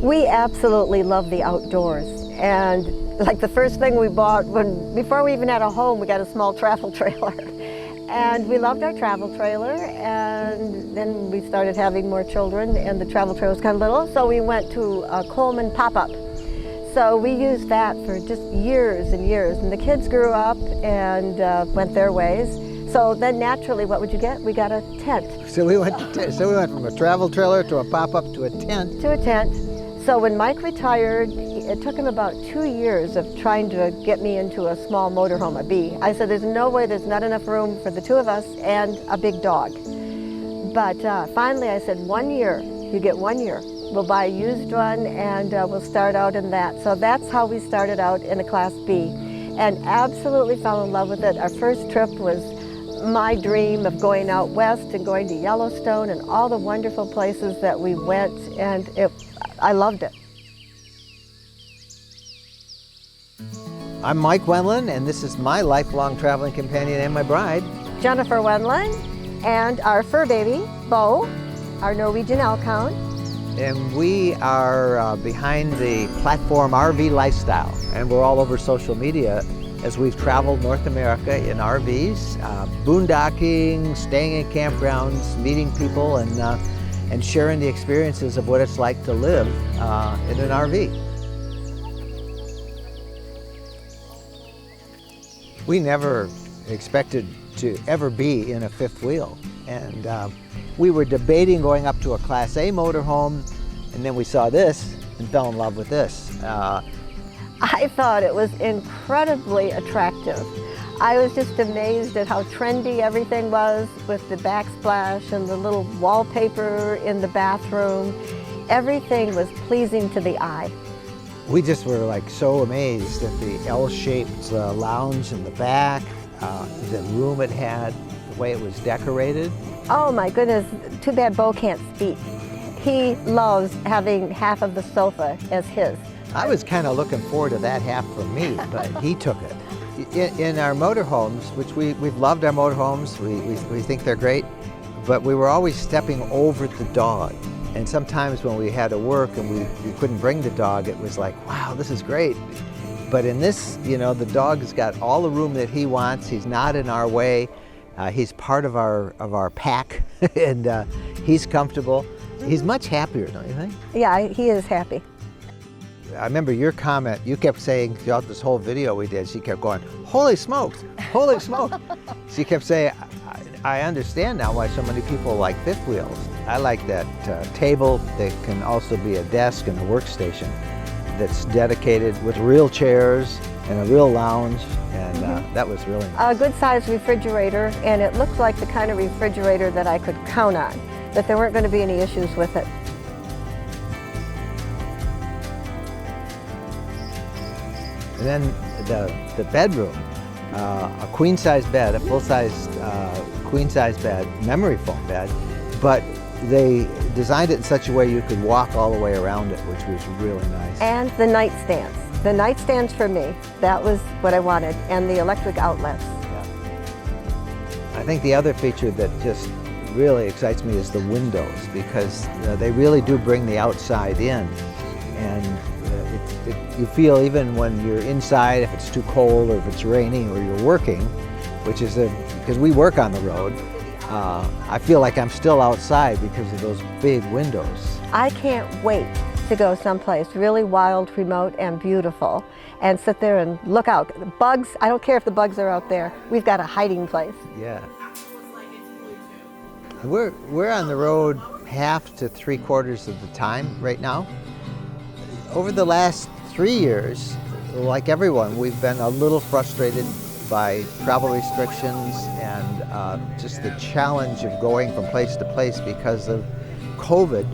We absolutely love the outdoors, and like the first thing we bought before we even had a home, we got a small travel trailer. And we loved our travel trailer, and then we started having more children, and the travel trailer was kind of little, so we went to a Coleman pop-up. So we used that for just years and years, and the kids grew up and went their ways. So then naturally, what would you get? We got a tent. So we went from a travel trailer to a pop-up to a tent. To a tent. So when Mike retired, it took him about 2 years of trying to get me into a small motorhome, a B. I said, there's no way, there's not enough room for the two of us and a big dog. But finally I said, 1 year, you get 1 year. We'll buy a used one and we'll start out in that. So that's how we started out in a Class B and absolutely fell in love with it. Our first trip was my dream of going out west and going to Yellowstone and all the wonderful places that we went, and I loved it. I'm Mike Wendland, and this is my lifelong traveling companion and my bride, Jennifer Wendland, and our fur baby, Bo, our Norwegian elk hound. And we are behind the platform RV lifestyle, and we're all over social media as we've traveled North America in RVs, boondocking, staying in campgrounds, meeting people, and sharing the experiences of what it's like to live in an RV. We never expected to ever be in a fifth wheel, and we were debating going up to a Class A motorhome, and then we saw this and fell in love with this. I thought it was incredibly attractive. I was just amazed at how trendy everything was with the backsplash and the little wallpaper in the bathroom. Everything was pleasing to the eye. We just were like so amazed at the L-shaped lounge in the back, the room it had, the way it was decorated. Oh my goodness, too bad Bo can't speak. He loves having half of the sofa as his. I was kind of looking forward to that half for me, but he took it. In our motorhomes, which we've loved our motorhomes, we think they're great, but we were always stepping over the dog. And sometimes when we had to work and we couldn't bring the dog, it was like, wow, this is great. But in this, you know, the dog's got all the room that he wants. He's not in our way. He's part of our pack, and he's comfortable. He's much happier, don't you think? Yeah, he is happy. I remember your comment, you kept saying throughout this whole video we did, she kept going, holy smokes, holy smokes. She kept saying, I understand now why so many people like fifth wheels. I like that table that can also be a desk and a workstation that's dedicated with real chairs and a real lounge, and that was really nice. A good sized refrigerator, and it looked like the kind of refrigerator that I could count on, that there weren't going to be any issues with it. And then the bedroom, a queen-size bed, a full-size queen-size bed, memory foam bed, but they designed it in such a way you could walk all the way around it, which was really nice. And the nightstands. The nightstands for me, that was what I wanted, and the electric outlets. Yeah. I think the other feature that just really excites me is the windows, because they really do bring the outside in, and you feel even when you're inside, if it's too cold or if it's raining or you're working, which is because we work on the road, I feel like I'm still outside because of those big windows. I can't wait to go someplace really wild, remote, and beautiful, and sit there and look out. Bugs, I don't care if the bugs are out there. We've got a hiding place. Yeah. We're on the road half to 3/4 of the time right now. Over the last 3 years, like everyone, we've been a little frustrated by travel restrictions and just the challenge of going from place to place because of COVID.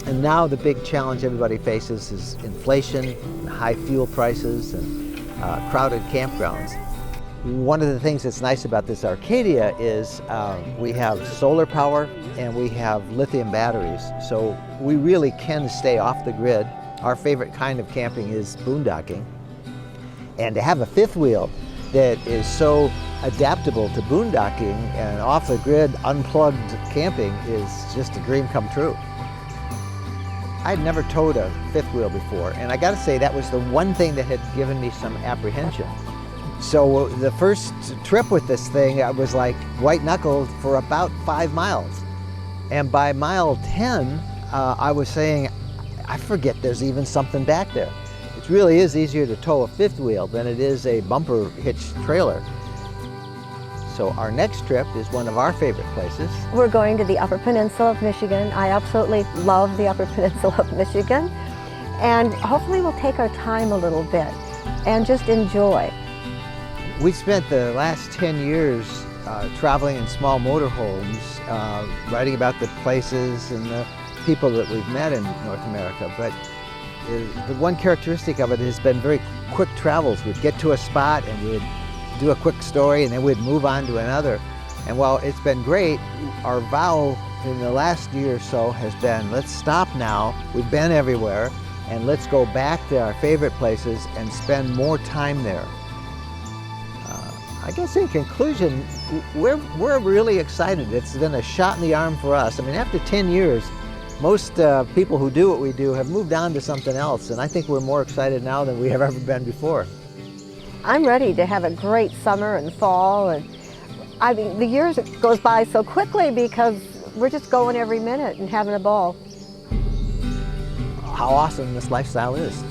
And now the big challenge everybody faces is inflation, high fuel prices, and crowded campgrounds. One of the things that's nice about this Arcadia is we have solar power and we have lithium batteries, so we really can stay off the grid. Our favorite kind of camping is boondocking. And to have a fifth wheel that is so adaptable to boondocking and off the grid, unplugged camping is just a dream come true. I'd never towed a fifth wheel before, and I gotta say that was the one thing that had given me some apprehension. So the first trip with this thing, I was like white-knuckled for about 5 miles. And by mile 10, I was saying, I forget there's even something back there. It really is easier to tow a fifth wheel than it is a bumper hitch trailer. So our next trip is one of our favorite places. We're going to the Upper Peninsula of Michigan. I absolutely love the Upper Peninsula of Michigan. And hopefully we'll take our time a little bit and just enjoy. We spent the last 10 years traveling in small motorhomes, writing about the places and the people that we've met in North America. But the one characteristic of it has been very quick travels. We'd get to a spot and we'd do a quick story and then we'd move on to another. And while it's been great, our vow in the last year or so has been, let's stop now. We've been everywhere, and let's go back to our favorite places and spend more time there. I guess in conclusion, we're really excited. It's been a shot in the arm for us. I mean, after 10 years, most people who do what we do have moved on to something else, and I think we're more excited now than we have ever been before. I'm ready to have a great summer and fall, and I mean, the years goes by so quickly because we're just going every minute and having a ball. How awesome this lifestyle is.